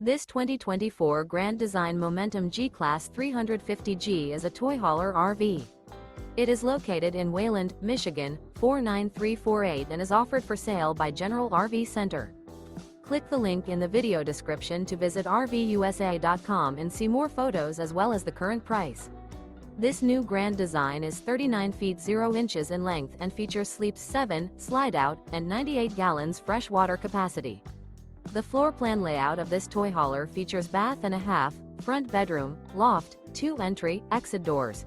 This 2024 Grand Design Momentum G-Class 350G is a toy hauler RV. It is located in Wayland, Michigan, 49348 and is offered for sale by General RV Center. Click the link in the video description to visit RVUSA.com and see more photos as well as the current price. This new Grand Design is 39 feet 0 inches in length and features sleeps 7, slide-out, and 98 gallons fresh water capacity. The floor plan layout of this toy hauler features bath and a half, front bedroom, loft, 2 entry, exit doors.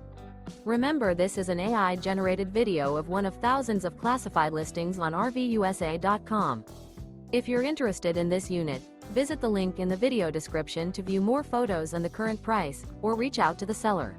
Remember, this is an AI-generated video of one of thousands of classified listings on RVUSA.com. If you're interested in this unit, visit the link in the video description to view more photos and the current price, or reach out to the seller.